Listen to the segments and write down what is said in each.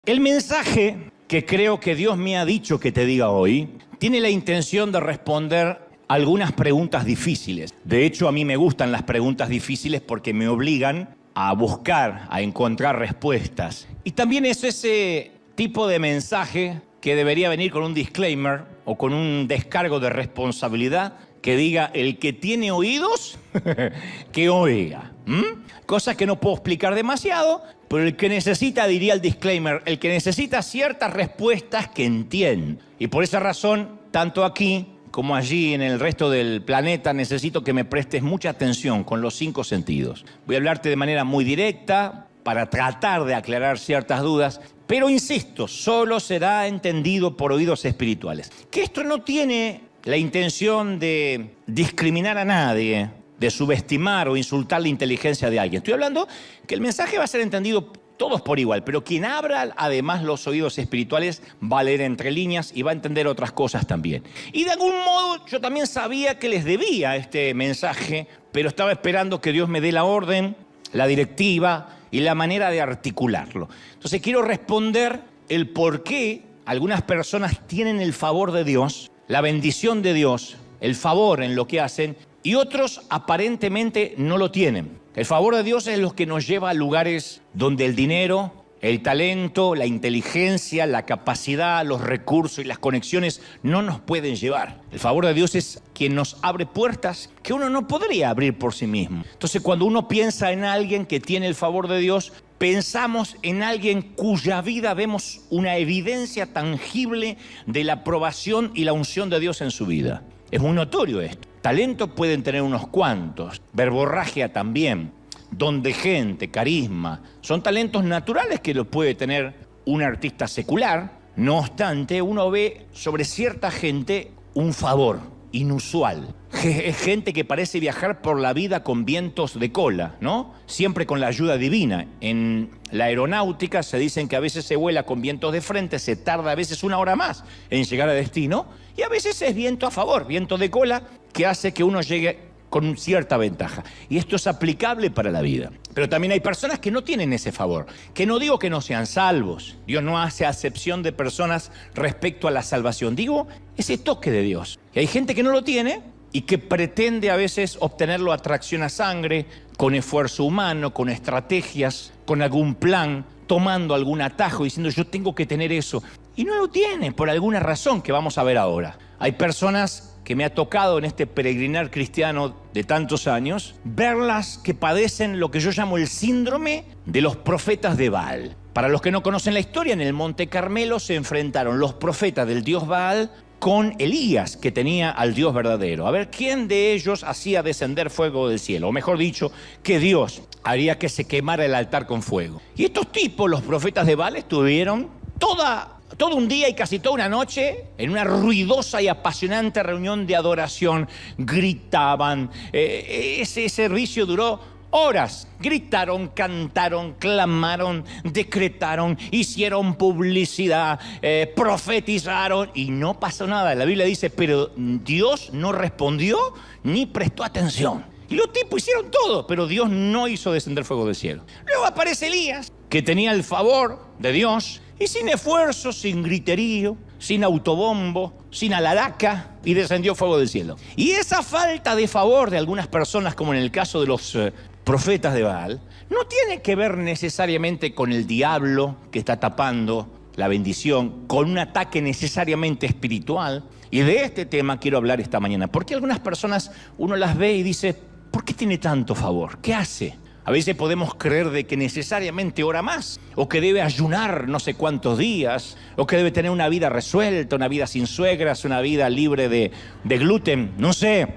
El mensaje que creo que Dios me ha dicho que te diga hoy tiene la intención de responder algunas preguntas difíciles. De hecho, a mí me gustan las preguntas difíciles porque me obligan a buscar, a encontrar respuestas. Y también es ese tipo de mensaje que debería venir con un disclaimer o con un descargo de responsabilidad que diga: el que tiene oídos, que oiga. Cosas que no puedo explicar demasiado, pero el que necesita, diría el disclaimer, el que necesita ciertas respuestas que entiende. Y por esa razón, tanto aquí como allí en el resto del planeta, necesito que me prestes mucha atención con los 5 sentidos. Voy a hablarte de manera muy directa para tratar de aclarar ciertas dudas, pero insisto, solo será entendido por oídos espirituales. Que esto no tiene la intención de discriminar a nadie, de subestimar o insultar la inteligencia de alguien. Estoy hablando que el mensaje va a ser entendido todos por igual, pero quien abra además los oídos espirituales va a leer entre líneas y va a entender otras cosas también. Y de algún modo yo también sabía que les debía este mensaje, pero estaba esperando que Dios me dé la orden, la directiva y la manera de articularlo. Entonces quiero responder el por qué algunas personas tienen el favor de Dios, la bendición de Dios, el favor en lo que hacen, y otros aparentemente no lo tienen. El favor de Dios es lo que nos lleva a lugares donde el dinero, el talento, la inteligencia, la capacidad, los recursos y las conexiones no nos pueden llevar. El favor de Dios es quien nos abre puertas que uno no podría abrir por sí mismo. Entonces, cuando uno piensa en alguien que tiene el favor de Dios, pensamos en alguien cuya vida vemos una evidencia tangible de la aprobación y la unción de Dios en su vida. Es muy notorio esto. Talento pueden tener unos cuantos, verborragia también, don de gente, carisma. Son talentos naturales que los puede tener un artista secular. No obstante, uno ve sobre cierta gente un favor inusual. Es gente que parece viajar por la vida con vientos de cola, ¿no? Siempre con la ayuda divina. En la aeronáutica se dicen que a veces se vuela con vientos de frente, se tarda a veces 1 hora más en llegar a destino, y a veces es viento a favor, viento de cola, que hace que uno llegue con cierta ventaja. Y esto es aplicable para la vida. Pero también hay personas que no tienen ese favor, que no digo que no sean salvos. Dios no hace acepción de personas respecto a la salvación. Digo, ese toque de Dios. Y hay gente que no lo tiene y que pretende a veces obtenerlo a tracción a sangre, con esfuerzo humano, con estrategias, con algún plan, tomando algún atajo, diciendo yo tengo que tener eso. Y no lo tiene por alguna razón que vamos a ver ahora. Hay personas que me ha tocado en este peregrinar cristiano de tantos años, verlas que padecen lo que yo llamo el síndrome de los profetas de Baal. Para los que no conocen la historia, en el Monte Carmelo se enfrentaron los profetas del dios Baal con Elías, que tenía al Dios verdadero. A ver, ¿quién de ellos hacía descender fuego del cielo? O mejor dicho, que Dios haría que se quemara el altar con fuego. Y estos tipos, los profetas de Baal, estuvieron todo un día y casi toda una noche en una ruidosa y apasionante reunión de adoración. Gritaban, ese servicio duró horas. Gritaron, cantaron, clamaron, decretaron, hicieron publicidad, profetizaron y no pasó nada. La Biblia dice, pero Dios no respondió ni prestó atención. Y los tipos hicieron todo, pero Dios no hizo descender fuego del cielo. Luego aparece Elías, que tenía el favor de Dios, y sin esfuerzo, sin griterío, sin autobombo, sin alaraca, y descendió fuego del cielo. Y esa falta de favor de algunas personas, como en el caso de los profetas de Baal, no tiene que ver necesariamente con el diablo que está tapando la bendición, con un ataque necesariamente espiritual. Y de este tema quiero hablar esta mañana, porque algunas personas uno las ve y dice, ¿por qué tiene tanto favor? ¿Qué hace? A veces podemos creer de que necesariamente ora más, o que debe ayunar no sé cuántos días, o que debe tener una vida resuelta, una vida sin suegras, una vida libre de gluten, no sé.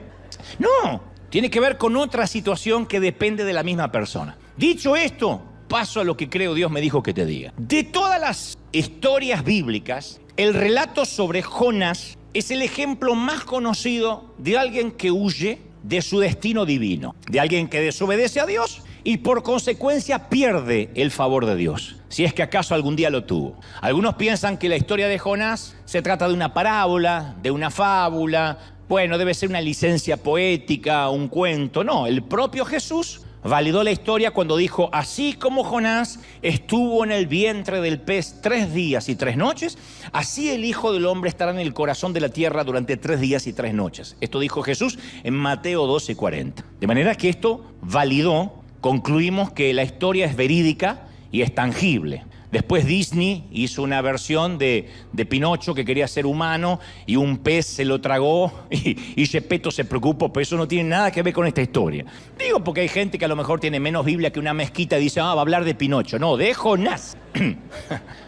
No, tiene que ver con otra situación que depende de la misma persona. Dicho esto, paso a lo que creo Dios me dijo que te diga. De todas las historias bíblicas, el relato sobre Jonás es el ejemplo más conocido de alguien que huye de su destino divino, de alguien que desobedece a Dios y por consecuencia pierde el favor de Dios, si es que acaso algún día lo tuvo. Algunos piensan que la historia de Jonás se trata de una parábola, de una fábula, bueno, debe ser una licencia poética, un cuento. No, el propio Jesús validó la historia cuando dijo: así como Jonás estuvo en el vientre del pez 3 días y 3 noches, así el Hijo del Hombre estará en el corazón de la tierra durante 3 días y 3 noches. Esto dijo Jesús en Mateo 12:40. De manera que esto validó, concluimos que la historia es verídica y es tangible. Después Disney hizo una versión de Pinocho que quería ser humano y un pez se lo tragó y Gepetto se preocupó, pero eso no tiene nada que ver con esta historia. Digo porque hay gente que a lo mejor tiene menos Biblia que una mezquita y dice: va a hablar de Pinocho. No, de Jonás.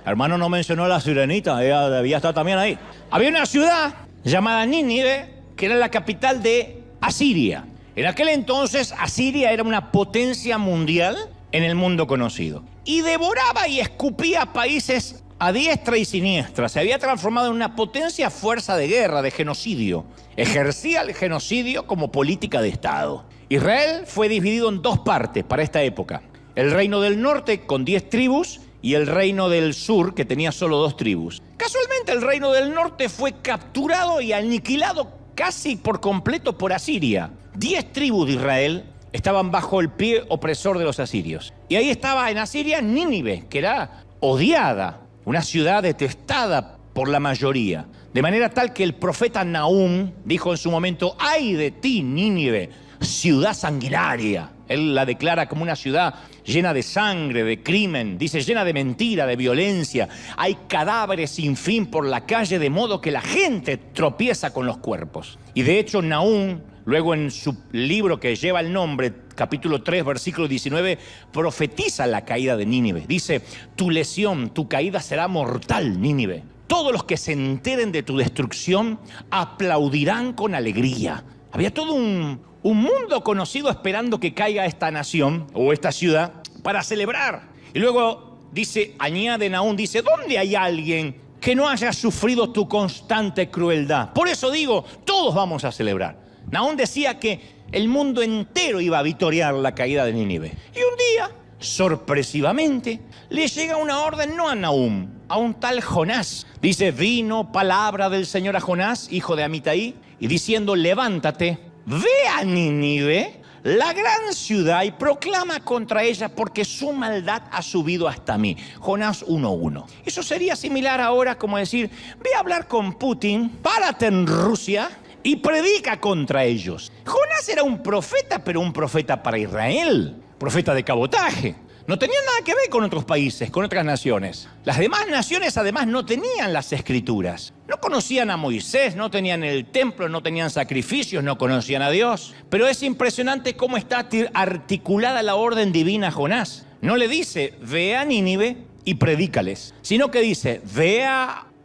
Hermano, no mencionó a la sirenita, ella debía estar también ahí. Había una ciudad llamada Nínive que era la capital de Asiria. En aquel entonces Asiria era una potencia mundial en el mundo conocido. Y devoraba y escupía países a diestra y siniestra. Se había transformado en una potencia fuerza de guerra, de genocidio. Ejercía el genocidio como política de Estado. Israel fue dividido en 2 partes para esta época. El reino del norte con 10 tribus y el reino del sur que tenía solo 2 tribus. Casualmente el reino del norte fue capturado y aniquilado casi por completo por Asiria. 10 tribus de Israel estaban bajo el pie opresor de los asirios. Y ahí estaba en Asiria Nínive, que era odiada, una ciudad detestada por la mayoría. De manera tal que el profeta Nahum dijo en su momento: ¡ay de ti, Nínive, ciudad sanguinaria! Él la declara como una ciudad llena de sangre, de crimen, dice llena de mentira, de violencia. Hay cadáveres sin fin por la calle, de modo que la gente tropieza con los cuerpos. Y de hecho Nahum, luego en su libro que lleva el nombre, capítulo 3, versículo 19, profetiza la caída de Nínive. Dice: tu lesión, tu caída será mortal, Nínive. Todos los que se enteren de tu destrucción aplaudirán con alegría. Había todo un mundo conocido esperando que caiga esta nación o esta ciudad para celebrar. Y luego dice, añade Nahum, dice: ¿dónde hay alguien que no haya sufrido tu constante crueldad? Por eso digo, todos vamos a celebrar. Nahum decía que el mundo entero iba a victoriar la caída de Nínive. Y un día, sorpresivamente, le llega una orden no a Nahum, a un tal Jonás. Dice: vino palabra del Señor a Jonás, hijo de Amitai, y diciendo: levántate, ve a Nínive, la gran ciudad, y proclama contra ella, porque su maldad ha subido hasta mí. Jonás 1:1. Eso sería similar ahora como decir: ve a hablar con Putin, párate en Rusia y predica contra ellos. Jonás era un profeta, pero un profeta para Israel, profeta de cabotaje. No tenía nada que ver con otros países, con otras naciones. Las demás naciones además no tenían las escrituras. No conocían a Moisés, no tenían el templo, no tenían sacrificios, no conocían a Dios. Pero es impresionante cómo está articulada la orden divina a Jonás. No le dice: ve a Nínive y predícales, sino que dice: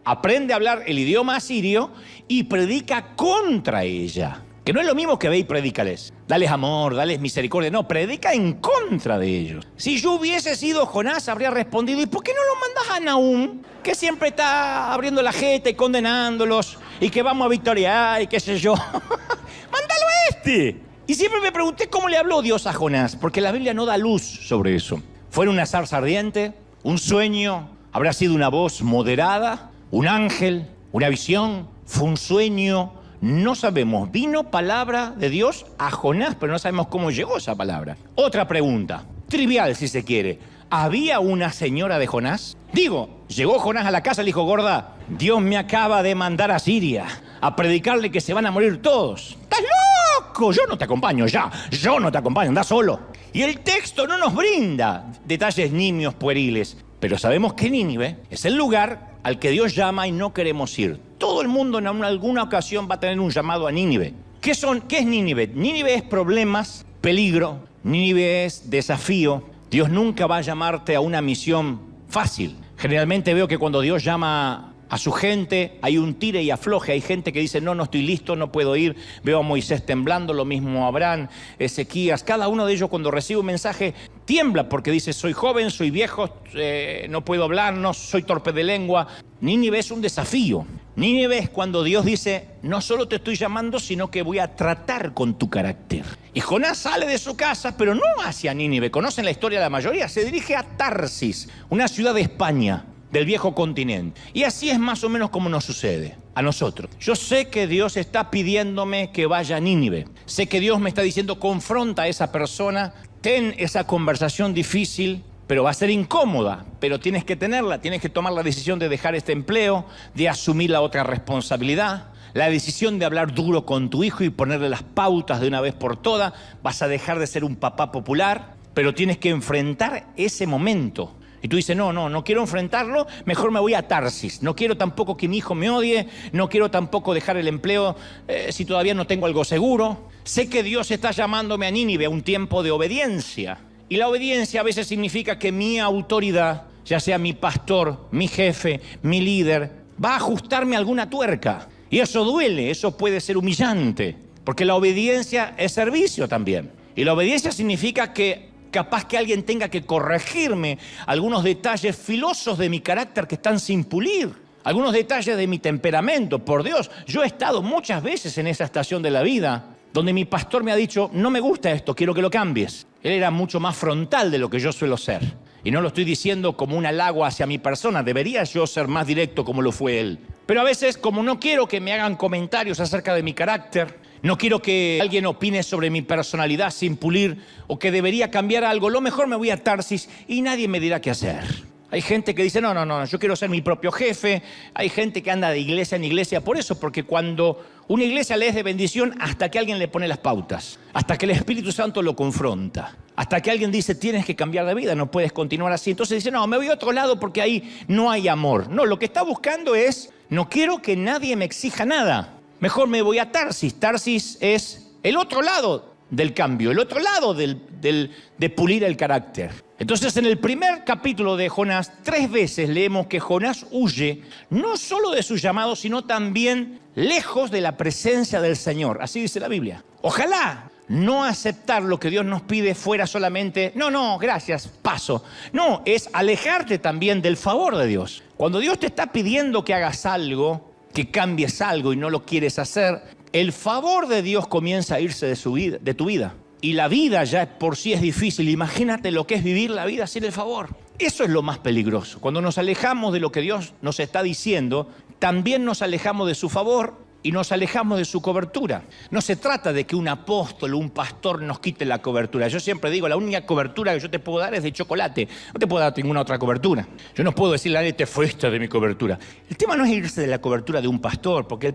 aprende a hablar el idioma asirio y predica contra ella. Que no es lo mismo que ve y predícales. Dales amor, dales misericordia. No, predica en contra de ellos. Si yo hubiese sido Jonás, habría respondido: ¿y por qué no lo mandas a Nahum, que siempre está abriendo la jeta y condenándolos, y que vamos a victoriar y qué sé yo? ¡Mándalo a este! Y siempre me pregunté cómo le habló Dios a Jonás, porque la Biblia no da luz sobre eso. ¿Fue una zarza ardiente? ¿Un sueño? ¿Habrá sido una voz moderada? ¿Un ángel? ¿Una visión? ¿Fue un sueño? No sabemos. Vino palabra de Dios a Jonás, pero no sabemos cómo llegó esa palabra. Otra pregunta, trivial si se quiere. ¿Había una señora de Jonás? Digo, llegó Jonás a la casa y le dijo: gorda, Dios me acaba de mandar a Siria a predicarle que se van a morir todos. ¡Estás loco! Yo no te acompaño ya. Yo no te acompaño, anda solo. Y el texto no nos brinda detalles nimios pueriles. Pero sabemos que Nínive es el lugar al que Dios llama y no queremos ir. Todo el mundo en alguna ocasión va a tener un llamado a Nínive. ¿Qué es Nínive? Nínive es problemas, peligro. Nínive es desafío. Dios nunca va a llamarte a una misión fácil. Generalmente veo que cuando Dios llama a su gente, hay un tire y afloje. Hay gente que dice: no estoy listo, no puedo ir. Veo a Moisés temblando, lo mismo Abraham, Ezequías. Cada uno de ellos, cuando recibe un mensaje, tiembla porque dice: soy joven, soy viejo, no puedo hablar, no soy torpe de lengua. Nínive es un desafío. Nínive es cuando Dios dice: no solo te estoy llamando, sino que voy a tratar con tu carácter. Y Jonás sale de su casa, pero no hacia Nínive. Conocen la historia de la mayoría. Se dirige a Tarsis, una ciudad de España, del viejo continente. Y así es más o menos como nos sucede a nosotros. Yo sé que Dios está pidiéndome que vaya a Nínive. Sé que Dios me está diciendo: confronta a esa persona, ten esa conversación difícil, pero va a ser incómoda, pero tienes que tenerla, tienes que tomar la decisión de dejar este empleo, de asumir la otra responsabilidad, la decisión de hablar duro con tu hijo y ponerle las pautas de una vez por todas. Vas a dejar de ser un papá popular, pero tienes que enfrentar ese momento. Y tú dices, no quiero enfrentarlo, mejor me voy a Tarsis. No quiero tampoco que mi hijo me odie, no quiero tampoco dejar el empleo si todavía no tengo algo seguro. Sé que Dios está llamándome a Nínive a un tiempo de obediencia. Y la obediencia a veces significa que mi autoridad, ya sea mi pastor, mi jefe, mi líder, va a ajustarme alguna tuerca. Y eso duele, eso puede ser humillante, porque la obediencia es servicio también. Y la obediencia significa que capaz que alguien tenga que corregirme algunos detalles filosos de mi carácter que están sin pulir, algunos detalles de mi temperamento. Por Dios, yo he estado muchas veces en esa estación de la vida donde mi pastor me ha dicho, no me gusta esto, quiero que lo cambies. Él era mucho más frontal de lo que yo suelo ser. Y no lo estoy diciendo como un halago hacia mi persona, debería yo ser más directo como lo fue él. Pero a veces, como no quiero que me hagan comentarios acerca de mi carácter, no quiero que alguien opine sobre mi personalidad sin pulir o que debería cambiar algo, lo mejor me voy a Tarsis y nadie me dirá qué hacer. Hay gente que dice, no, yo quiero ser mi propio jefe. Hay gente que anda de iglesia en iglesia por eso, porque cuando una iglesia le es de bendición hasta que alguien le pone las pautas, hasta que el Espíritu Santo lo confronta, hasta que alguien dice, tienes que cambiar de vida, no puedes continuar así. Entonces dice, no, me voy a otro lado porque ahí no hay amor. No, lo que está buscando es, no quiero que nadie me exija nada. Mejor me voy a Tarsis. Tarsis es el otro lado del cambio, el otro lado de pulir el carácter. Entonces, en el primer capítulo de Jonás, 3 veces leemos que Jonás huye, no solo de su llamado, sino también lejos de la presencia del Señor. Así dice la Biblia. Ojalá no aceptar lo que Dios nos pide fuera solamente, no, gracias, paso. No, es alejarte también del favor de Dios. Cuando Dios te está pidiendo que hagas algo, que cambies algo y no lo quieres hacer, el favor de Dios comienza a irse de tu vida. Y la vida ya por sí es difícil. Imagínate lo que es vivir la vida sin el favor. Eso es lo más peligroso. Cuando nos alejamos de lo que Dios nos está diciendo, también nos alejamos de su favor y nos alejamos de su cobertura. No se trata de que un apóstol o un pastor nos quite la cobertura. Yo siempre digo, la única cobertura que yo te puedo dar es de chocolate. No te puedo dar ninguna otra cobertura. Yo no puedo decirle a nadie, te fuiste de mi cobertura. El tema no es irse de la cobertura de un pastor, porque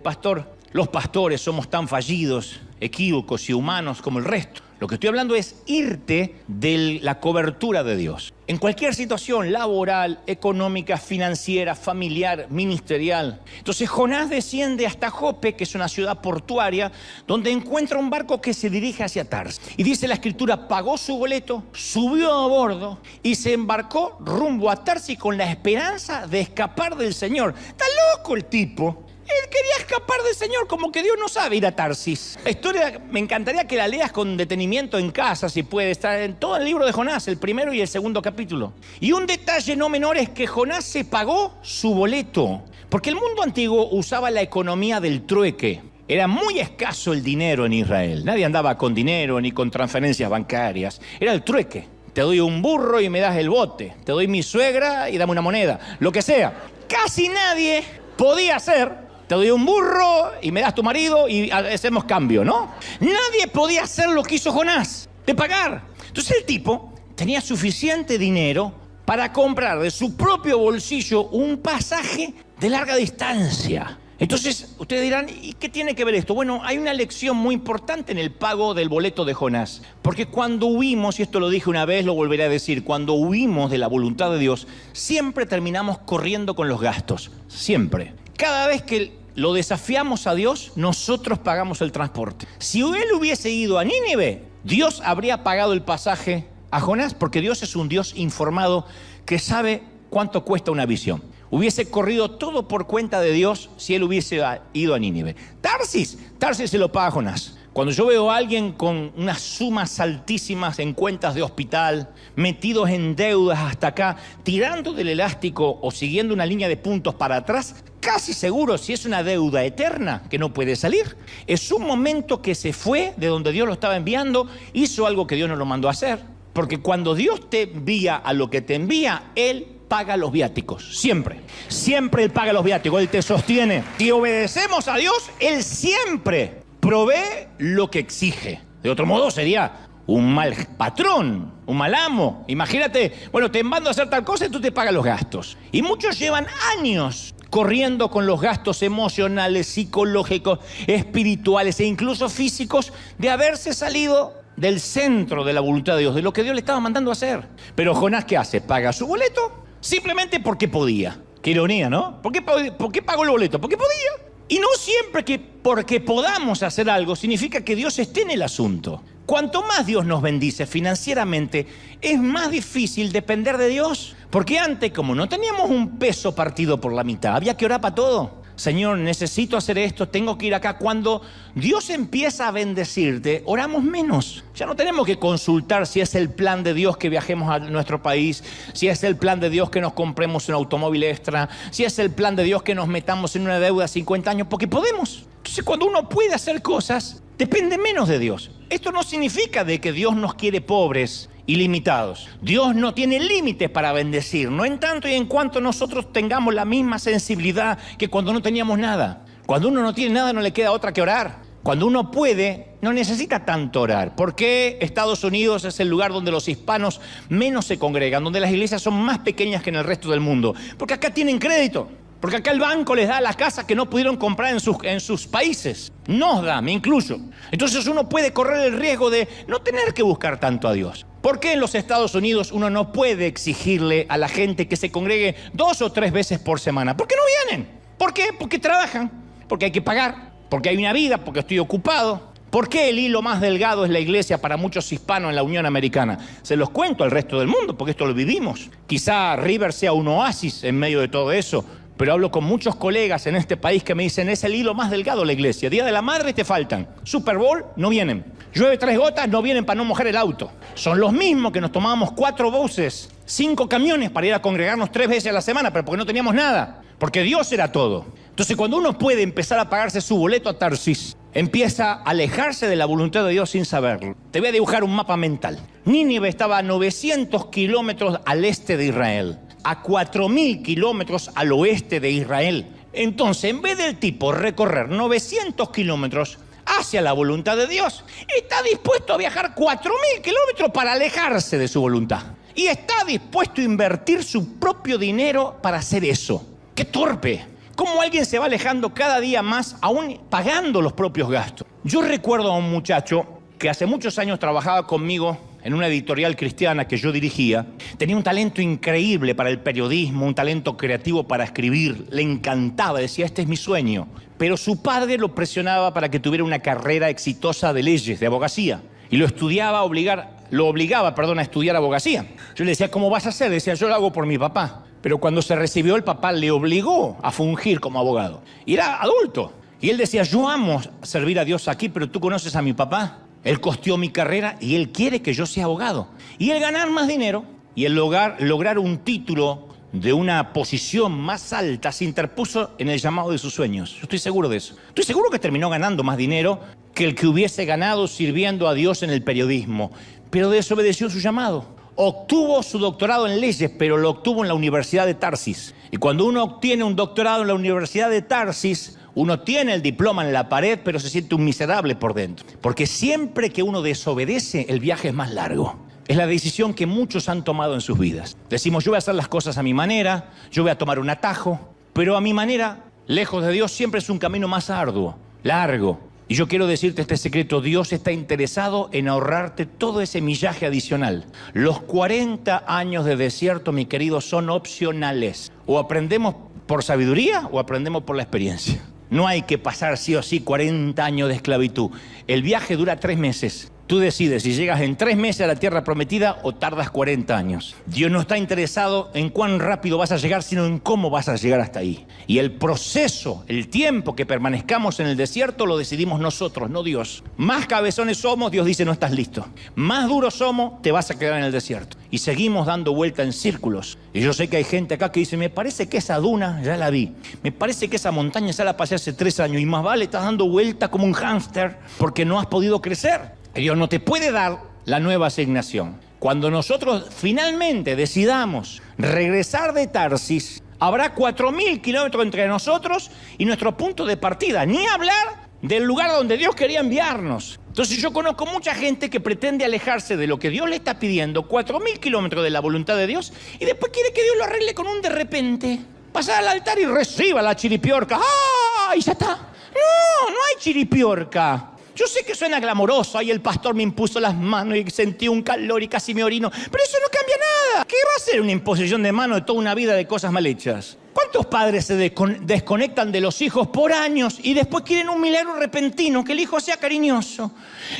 los pastores somos tan fallidos, equívocos y humanos como el resto. Lo que estoy hablando es irte de la cobertura de Dios. En cualquier situación laboral, económica, financiera, familiar, ministerial. Entonces Jonás desciende hasta Jope, que es una ciudad portuaria, donde encuentra un barco que se dirige hacia Tarsis. Y dice la Escritura, pagó su boleto, subió a bordo y se embarcó rumbo a Tarsis con la esperanza de escapar del Señor. Está loco el tipo. Él quería escapar del Señor, como que Dios no sabe ir a Tarsis. La historia me encantaría que la leas con detenimiento en casa, si puede. Estar en todo el libro de Jonás, el primero y el segundo capítulo. Y un detalle no menor es que Jonás se pagó su boleto, porque el mundo antiguo usaba la economía del trueque. Era muy escaso el dinero en Israel. Nadie andaba con dinero ni con transferencias bancarias. Era el trueque. Te doy un burro y me das el bote. Te doy mi suegra y dame una moneda. Lo que sea. Casi nadie podía hacer. Te doy un burro y me das tu marido y hacemos cambio, ¿no? Nadie podía hacer lo que hizo Jonás, de pagar. Entonces el tipo tenía suficiente dinero para comprar de su propio bolsillo un pasaje de larga distancia. Entonces ustedes dirán, ¿y qué tiene que ver esto? Bueno, hay una lección muy importante en el pago del boleto de Jonás. Porque cuando huimos, y esto lo dije una vez, lo volveré a decir, cuando huimos de la voluntad de Dios, siempre terminamos corriendo con los gastos. Siempre. Cada vez que lo desafiamos a Dios, nosotros pagamos el transporte. Si él hubiese ido a Nínive, Dios habría pagado el pasaje a Jonás, porque Dios es un Dios informado que sabe cuánto cuesta una visión. Hubiese corrido todo por cuenta de Dios si él hubiese ido a Nínive. Tarsis se lo paga Jonás. Cuando yo veo a alguien con unas sumas altísimas en cuentas de hospital, metidos en deudas hasta acá, tirando del elástico o siguiendo una línea de puntos para atrás, casi seguro, si es una deuda eterna que no puede salir, es un momento que se fue de donde Dios lo estaba enviando, hizo algo que Dios no lo mandó a hacer. Porque cuando Dios te envía a lo que te envía, Él paga los viáticos, siempre. Siempre Él paga los viáticos, Él te sostiene. Si obedecemos a Dios, Él siempre provee lo que exige. De otro modo sería un mal patrón, un mal amo. Imagínate, bueno, te mando a hacer tal cosa y tú te pagas los gastos. Y muchos llevan años corriendo con los gastos emocionales, psicológicos, espirituales e incluso físicos de haberse salido del centro de la voluntad de Dios, de lo que Dios le estaba mandando a hacer. Pero Jonás, ¿qué hace? Paga su boleto simplemente porque podía. Qué ironía, ¿no? ¿Por qué pagó el boleto? Porque podía. Y no siempre que porque podamos hacer algo significa que Dios esté en el asunto. Cuanto más Dios nos bendice financieramente, es más difícil depender de Dios. Porque antes, como no teníamos un peso partido por la mitad, había que orar para todo. Señor, necesito hacer esto, tengo que ir acá. Cuando Dios empieza a bendecirte, oramos menos. Ya no tenemos que consultar si es el plan de Dios que viajemos a nuestro país, si es el plan de Dios que nos compremos un automóvil extra, si es el plan de Dios que nos metamos en una deuda de 50 años, porque podemos. Entonces, cuando uno puede hacer cosas, depende menos de Dios. Esto no significa de que Dios nos quiere pobres y limitados. Dios no tiene límites para bendecir, no en tanto y en cuanto nosotros tengamos la misma sensibilidad que cuando no teníamos nada. Cuando uno no tiene nada, no le queda otra que orar. Cuando uno puede, no necesita tanto orar. ¿Por qué Estados Unidos es el lugar donde los hispanos menos se congregan, donde las iglesias son más pequeñas que en el resto del mundo? Porque acá tienen crédito. Porque acá el banco les da las casas que no pudieron comprar en sus países. Nos da, me incluyo. Entonces uno puede correr el riesgo de no tener que buscar tanto a Dios. ¿Por qué en los Estados Unidos uno no puede exigirle a la gente que se congregue 2 o 3 veces por semana? ¿Por qué no vienen? ¿Por qué? Porque trabajan, porque hay que pagar, porque hay una vida, porque estoy ocupado. ¿Por qué el hilo más delgado es la iglesia para muchos hispanos en la Unión Americana? Se los cuento al resto del mundo, porque esto lo vivimos. Quizá River sea un oasis en medio de todo eso. Pero hablo con muchos colegas en este país que me dicen, es el hilo más delgado la iglesia. Día de la Madre te faltan. Super Bowl, no vienen. Llueve 3 gotas, no vienen para no mojar el auto. Son los mismos que nos tomábamos 4 buses, 5 camiones para ir a congregarnos 3 veces a la semana, pero porque no teníamos nada. Porque Dios era todo. Entonces, cuando uno puede empezar a pagarse su boleto a Tarsis, empieza a alejarse de la voluntad de Dios sin saberlo. Te voy a dibujar un mapa mental. Nínive estaba a 900 kilómetros al este de Israel, a 4.000 kilómetros al oeste de Israel. Entonces, en vez del tipo recorrer 900 kilómetros hacia la voluntad de Dios, está dispuesto a viajar 4.000 kilómetros para alejarse de su voluntad. Y está dispuesto a invertir su propio dinero para hacer eso. ¡Qué torpe! ¿Cómo alguien se va alejando cada día más, aún pagando los propios gastos? Yo recuerdo a un muchacho que hace muchos años trabajaba conmigo en una editorial cristiana que yo dirigía. Tenía un talento increíble para el periodismo, un talento creativo para escribir. Le encantaba, decía, este es mi sueño. Pero su padre lo presionaba para que tuviera una carrera exitosa de leyes, de abogacía. Y lo obligaba a estudiar abogacía. Yo le decía, ¿cómo vas a hacer? Decía, yo lo hago por mi papá. Pero cuando se recibió, el papá le obligó a fungir como abogado. Y era adulto. Y él decía, yo amo servir a Dios aquí, pero tú conoces a mi papá. Él costeó mi carrera y él quiere que yo sea abogado. Y el ganar más dinero y el lograr un título de una posición más alta se interpuso en el llamado de sus sueños. Yo estoy seguro de eso. Estoy seguro que terminó ganando más dinero que el que hubiese ganado sirviendo a Dios en el periodismo. Pero desobedeció su llamado. Obtuvo su doctorado en leyes, pero lo obtuvo en la Universidad de Tarsis. Y cuando uno obtiene un doctorado en la Universidad de Tarsis, uno tiene el diploma en la pared, pero se siente un miserable por dentro. Porque siempre que uno desobedece, el viaje es más largo. Es la decisión que muchos han tomado en sus vidas. Decimos, yo voy a hacer las cosas a mi manera, yo voy a tomar un atajo, pero a mi manera, lejos de Dios, siempre es un camino más arduo, largo. Y yo quiero decirte este secreto, Dios está interesado en ahorrarte todo ese millaje adicional. Los 40 años de desierto, mi querido, son opcionales. O aprendemos por sabiduría o aprendemos por la experiencia. No hay que pasar sí o sí 40 años de esclavitud. El viaje dura 3 meses. Tú decides si llegas en 3 meses a la tierra prometida o tardas 40 años. Dios no está interesado en cuán rápido vas a llegar, sino en cómo vas a llegar hasta ahí. Y el proceso, el tiempo que permanezcamos en el desierto lo decidimos nosotros, no Dios. Más cabezones somos, Dios dice no estás listo. Más duros somos, te vas a quedar en el desierto. Y seguimos dando vuelta en círculos. Y yo sé que hay gente acá que dice, me parece que esa duna ya la vi. Me parece que esa montaña ya la pasé hace 3 años. Y más vale, estás dando vuelta como un hámster porque no has podido crecer. Dios no te puede dar la nueva asignación. Cuando nosotros finalmente decidamos regresar de Tarsis, habrá 4.000 kilómetros entre nosotros y nuestro punto de partida. Ni hablar del lugar donde Dios quería enviarnos. Entonces yo conozco mucha gente que pretende alejarse de lo que Dios le está pidiendo, 4000 kilómetros de la voluntad de Dios, y después quiere que Dios lo arregle con un de repente. Pasar al altar y reciba la chiripiorca. ¡Ah! Y ya está. No hay chiripiorca. Yo sé que suena glamoroso, ahí el pastor me impuso las manos y sentí un calor y casi me orino, pero eso no cambia nada. ¿Qué va a ser una imposición de manos de toda una vida de cosas mal hechas? ¿Cuántos padres se desconectan de los hijos por años y después quieren un milagro repentino, que el hijo sea cariñoso,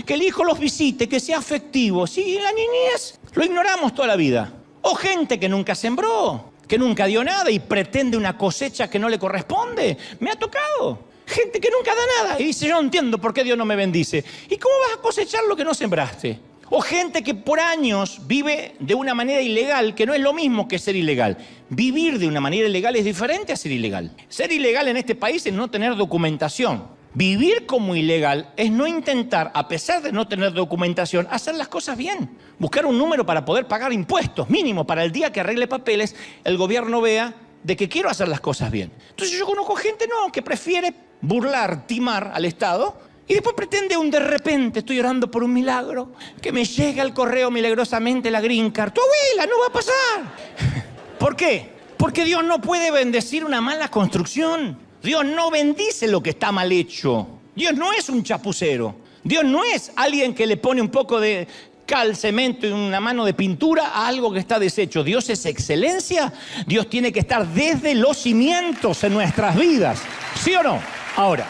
que el hijo los visite, que sea afectivo? Sí, en la niñez lo ignoramos toda la vida. O gente que nunca sembró, que nunca dio nada y pretende una cosecha que no le corresponde. Me ha tocado. Gente que nunca da nada y dice, yo no entiendo por qué Dios no me bendice. ¿Y cómo vas a cosechar lo que no sembraste? O gente que por años vive de una manera ilegal, que no es lo mismo que ser ilegal. Vivir de una manera ilegal es diferente a ser ilegal. Ser ilegal en este país es no tener documentación. Vivir como ilegal es no intentar, a pesar de no tener documentación, hacer las cosas bien. Buscar un número para poder pagar impuestos, mínimo, para el día que arregle papeles, el gobierno vea de que quiero hacer las cosas bien. Entonces yo conozco gente, que prefiere burlar, timar al Estado y después pretende un de repente, estoy orando por un milagro, que me llegue al correo milagrosamente la green card. Tu abuela, no va a pasar. ¿Por qué? Porque Dios no puede bendecir una mala construcción. Dios no bendice lo que está mal hecho. Dios no es un chapucero. Dios no es alguien que le pone un poco de cal, cemento y una mano de pintura a algo que está deshecho. Dios es excelencia. Dios tiene que estar desde los cimientos en nuestras vidas. ¿Sí o no? Ahora,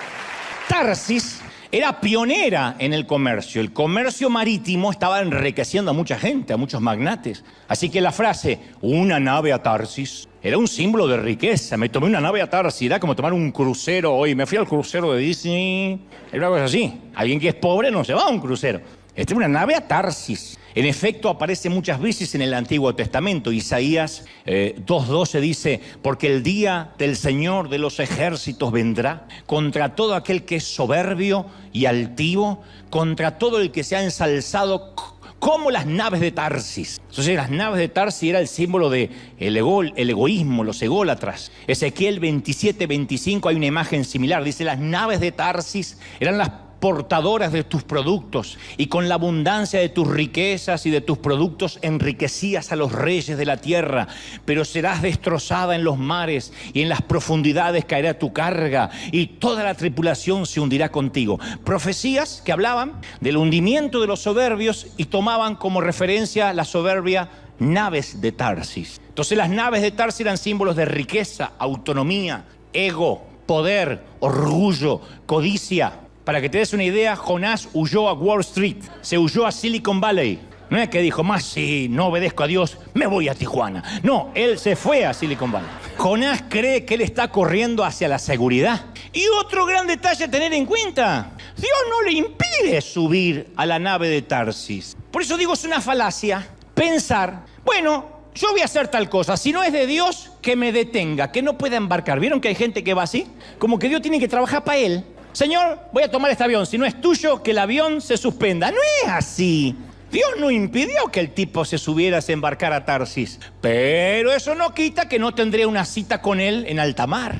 Tarsis era pionera en el comercio. El comercio marítimo estaba enriqueciendo a mucha gente, a muchos magnates. Así que la frase, una nave a Tarsis, era un símbolo de riqueza. Me tomé una nave a Tarsis, era como tomar un crucero hoy. Me fui al crucero de Disney. Era una cosa así. Alguien que es pobre no se va a un crucero. Esta es una nave a Tarsis. En efecto, aparece muchas veces en el Antiguo Testamento. Isaías 2:12 dice, porque el día del Señor de los ejércitos vendrá contra todo aquel que es soberbio y altivo, contra todo el que se ha ensalzado como las naves de Tarsis. Entonces las naves de Tarsis era el símbolo de el egoísmo, los ególatras. Ezequiel 27:25 hay una imagen similar. Dice, las naves de Tarsis eran las portadoras de tus productos, y con la abundancia de tus riquezas y de tus productos enriquecías a los reyes de la tierra, pero serás destrozada en los mares y en las profundidades caerá tu carga y toda la tripulación se hundirá contigo. Profecías que hablaban del hundimiento de los soberbios y tomaban como referencia la soberbia naves de Tarsis. Entonces las naves de Tarsis eran símbolos de riqueza, autonomía, ego, poder, orgullo, codicia. Para que te des una idea, Jonás huyó a Wall Street, se huyó a Silicon Valley. No es que dijo, más si no obedezco a Dios, me voy a Tijuana. No, él se fue a Silicon Valley. Jonás cree que él está corriendo hacia la seguridad. Y otro gran detalle a tener en cuenta, Dios no le impide subir a la nave de Tarsis. Por eso digo, es una falacia pensar, bueno, yo voy a hacer tal cosa, si no es de Dios, que me detenga, que no pueda embarcar. ¿Vieron que hay gente que va así? Como que Dios tiene que trabajar para él. Señor, voy a tomar este avión, si no es tuyo, que el avión se suspenda. No es así. Dios no impidió que el tipo se subiera, se embarcara a Tarsis. Pero eso no quita que no tendría una cita con él en alta mar.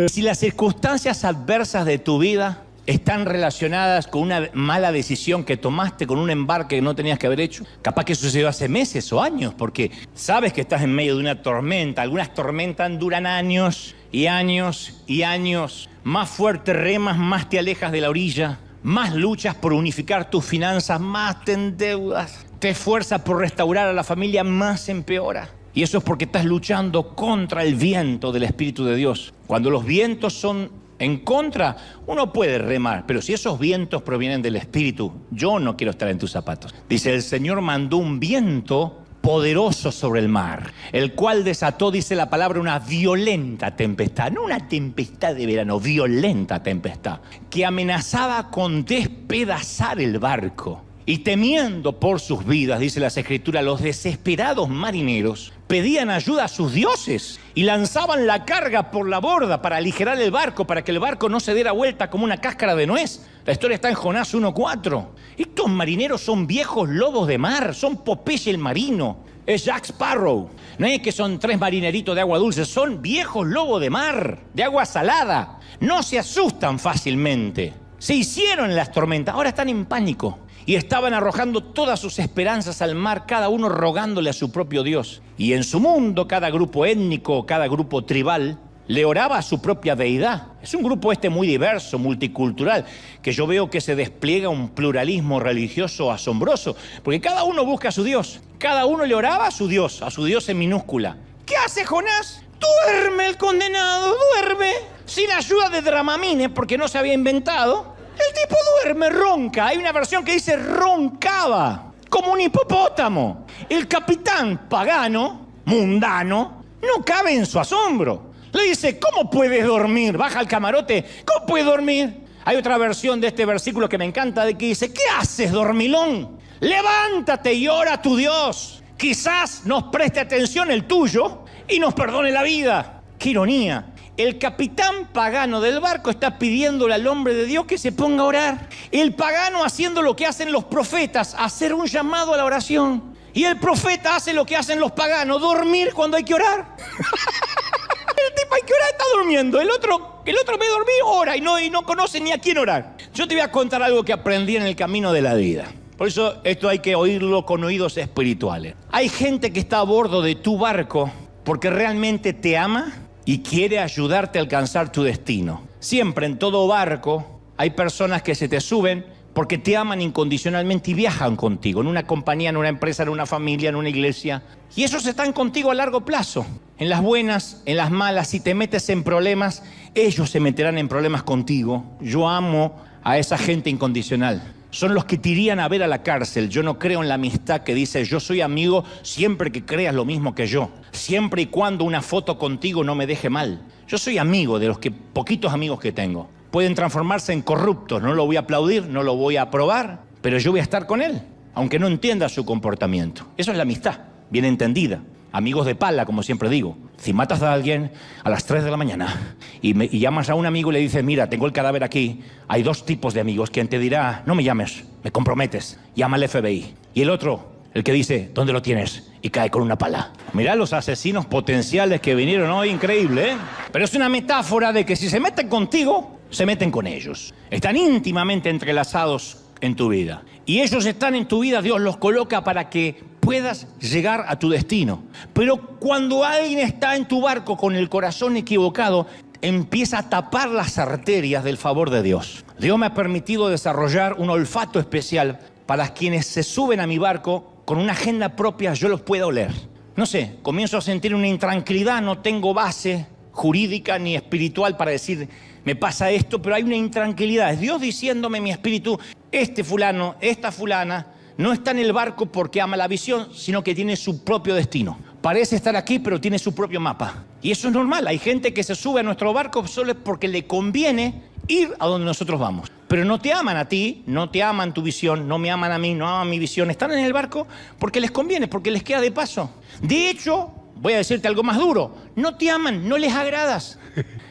Si las circunstancias adversas de tu vida están relacionadas con una mala decisión que tomaste, con un embarque que no tenías que haber hecho, capaz que sucedió hace meses o años, porque sabes que estás en medio de una tormenta. Algunas tormentas duran años y años y años. Más fuerte remas, más te alejas de la orilla. Más luchas por unificar tus finanzas, más te endeudas. Te esfuerzas por restaurar a la familia, más empeora. Y eso es porque estás luchando contra el viento del Espíritu de Dios. Cuando los vientos son en contra, uno puede remar, pero si esos vientos provienen del Espíritu, yo no quiero estar en tus zapatos. Dice, el Señor mandó un viento poderoso sobre el mar, el cual desató, dice la palabra, una violenta tempestad, no una tempestad de verano, violenta tempestad, que amenazaba con despedazar el barco. Y temiendo por sus vidas, dice las Escrituras, los desesperados marineros pedían ayuda a sus dioses y lanzaban la carga por la borda para aligerar el barco, para que el barco no se diera vuelta como una cáscara de nuez. La historia está en Jonás 1:4. Estos marineros son viejos lobos de mar, son Popeye el marino, es Jack Sparrow. No es que son 3 marineritos de agua dulce, son viejos lobos de mar, de agua salada. No se asustan fácilmente. Se hicieron en las tormentas, ahora están en pánico. Y estaban arrojando todas sus esperanzas al mar, cada uno rogándole a su propio Dios. Y en su mundo, cada grupo étnico, cada grupo tribal, le oraba a su propia deidad. Es un grupo muy diverso, multicultural, que yo veo que se despliega un pluralismo religioso asombroso, porque cada uno busca a su Dios. Cada uno le oraba a su Dios en minúscula. ¿Qué hace Jonás? Duerme el condenado, duerme, sin ayuda de Dramamine, porque no se había inventado. El tipo duerme, ronca. Hay una versión que dice roncaba, como un hipopótamo. El capitán pagano, mundano, no cabe en su asombro. Le dice, ¿cómo puedes dormir? Baja al camarote, ¿cómo puedes dormir? Hay otra versión de este versículo que me encanta, de que dice, ¿qué haces, dormilón? Levántate y ora a tu Dios. Quizás nos preste atención el tuyo y nos perdone la vida. ¡Qué ironía! El capitán pagano del barco está pidiéndole al hombre de Dios que se ponga a orar. El pagano haciendo lo que hacen los profetas, hacer un llamado a la oración. Y el profeta hace lo que hacen los paganos, dormir cuando hay que orar. El tipo hay que orar, está durmiendo. El otro ve dormir, ora y no conoce ni a quién orar. Yo te voy a contar algo que aprendí en el camino de la vida. Por eso esto hay que oírlo con oídos espirituales. Hay gente que está a bordo de tu barco porque realmente te ama y quiere ayudarte a alcanzar tu destino. Siempre en todo barco hay personas que se te suben porque te aman incondicionalmente y viajan contigo, en una compañía, en una empresa, en una familia, en una iglesia. Y ellos están contigo a largo plazo, en las buenas, en las malas. Si te metes en problemas, ellos se meterán en problemas contigo. Yo amo a esa gente incondicional. Son los que te irían a ver a la cárcel. Yo no creo en la amistad que dice, yo soy amigo siempre que creas lo mismo que yo, siempre y cuando una foto contigo no me deje mal. Yo soy amigo de los poquitos amigos que tengo. Pueden transformarse en corruptos, no lo voy a aplaudir, no lo voy a aprobar, pero yo voy a estar con él, aunque no entienda su comportamiento. Eso es la amistad, bien entendida. Amigos de pala, como siempre digo. Si matas a alguien a las 3 de la mañana y llamas a un amigo y le dices, mira, tengo el cadáver aquí, hay dos tipos de amigos. Quien te dirá, no me llames, me comprometes, llama al FBI. Y el otro, el que dice, ¿dónde lo tienes? Y cae con una pala. Mirá los asesinos potenciales que vinieron hoy, increíble, ¿eh? Pero es una metáfora de que si se meten contigo, se meten con ellos. Están íntimamente entrelazados en tu vida. Y ellos están en tu vida, Dios los coloca para que puedas llegar a tu destino. Pero cuando alguien está en tu barco con el corazón equivocado, empieza a tapar las arterias del favor de Dios. Dios me ha permitido desarrollar un olfato especial para quienes se suben a mi barco con una agenda propia, yo los puedo oler. No sé, comienzo a sentir una intranquilidad, no tengo base jurídica ni espiritual para decir, me pasa esto, pero hay una intranquilidad. Es Dios diciéndome en mi espíritu, este fulano, esta fulana, no está en el barco porque ama la visión, sino que tiene su propio destino. Parece estar aquí, pero tiene su propio mapa. Y eso es normal. Hay gente que se sube a nuestro barco solo porque le conviene ir a donde nosotros vamos. Pero no te aman a ti, no te aman tu visión, no me aman a mí, no aman mi visión. Están en el barco porque les conviene, porque les queda de paso. De hecho, voy a decirte algo más duro. No te aman, no les agradas.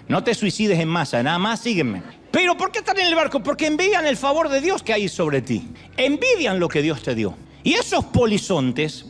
No te suicides en masa, nada más sígueme. ¿Pero por qué están en el barco? Porque envidian el favor de Dios que hay sobre ti. Envidian lo que Dios te dio. Y esos polizones,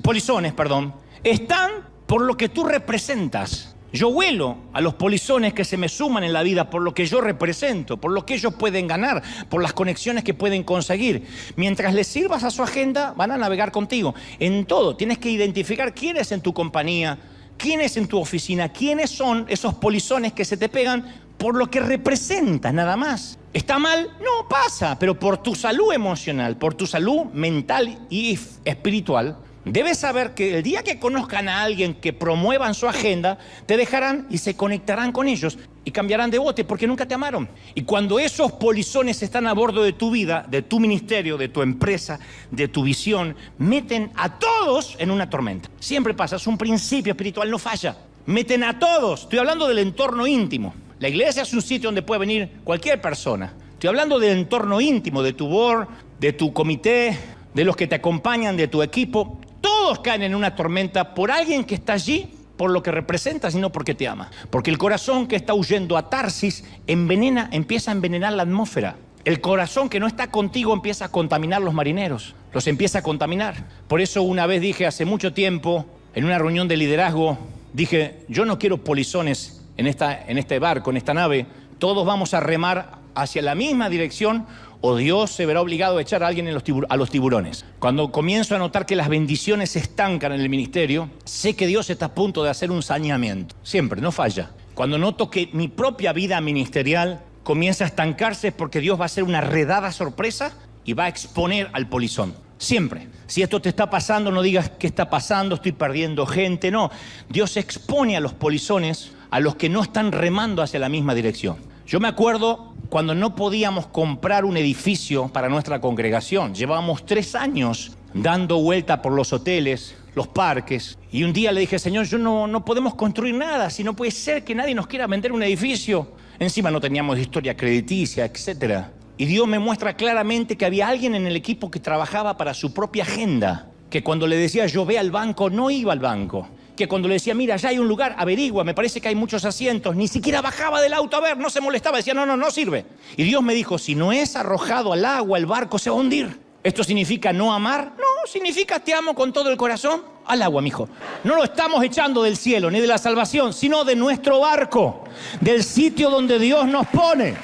están por lo que tú representas. Yo huelo a los polizones que se me suman en la vida por lo que yo represento, por lo que ellos pueden ganar, por las conexiones que pueden conseguir. Mientras les sirvas a su agenda, van a navegar contigo. En todo, tienes que identificar quién es en tu compañía, quién es en tu oficina, quiénes son esos polizones que se te pegan por lo que representas, nada más. ¿Está mal? No, pasa, pero por tu salud emocional, por tu salud mental y espiritual, debes saber que el día que conozcan a alguien que promuevan su agenda, te dejarán y se conectarán con ellos y cambiarán de bote porque nunca te amaron. Y cuando esos polizones están a bordo de tu vida, de tu ministerio, de tu empresa, de tu visión, meten a todos en una tormenta. Siempre pasa, es un principio espiritual, no falla. Meten a todos, estoy hablando del entorno íntimo. La iglesia es un sitio donde puede venir cualquier persona. Estoy hablando del entorno íntimo, de tu board, de tu comité, de los que te acompañan, de tu equipo. Todos caen en una tormenta por alguien que está allí por lo que representa, sino porque te ama. Porque el corazón que está huyendo a Tarsis empieza a envenenar la atmósfera. El corazón que no está contigo empieza a contaminar los marineros. Los empieza a contaminar. Por eso una vez dije hace mucho tiempo, en una reunión de liderazgo, dije, yo no quiero polizones en este barco, en esta nave. Todos vamos a remar hacia la misma dirección o Dios se verá obligado a echar a alguien a los tiburones. Cuando comienzo a notar que las bendiciones se estancan en el ministerio, sé que Dios está a punto de hacer un saneamiento. Siempre, no falla. Cuando noto que mi propia vida ministerial comienza a estancarse es porque Dios va a hacer una redada sorpresa y va a exponer al polizón. Siempre. Si esto te está pasando, no digas qué está pasando, estoy perdiendo gente. No, Dios expone a los polizones, a los que no están remando hacia la misma dirección. Yo me acuerdo cuando no podíamos comprar un edificio para nuestra congregación. Llevábamos 3 años dando vuelta por los hoteles, los parques. Y un día le dije, Señor, no podemos construir nada. Si no puede ser que nadie nos quiera vender un edificio. Encima no teníamos historia crediticia, etc. Y Dios me muestra claramente que había alguien en el equipo que trabajaba para su propia agenda. Que cuando le decía yo ve al banco, no iba al banco. Que cuando le decía, mira, ya hay un lugar, averigua, me parece que hay muchos asientos, ni siquiera bajaba del auto a ver, no se molestaba, decía, no sirve. Y Dios me dijo, si no es arrojado al agua, el barco se va a hundir. ¿Esto significa no amar? No, significa te amo con todo el corazón. Al agua, mijo. No lo estamos echando del cielo, ni de la salvación, sino de nuestro barco, del sitio donde Dios nos pone.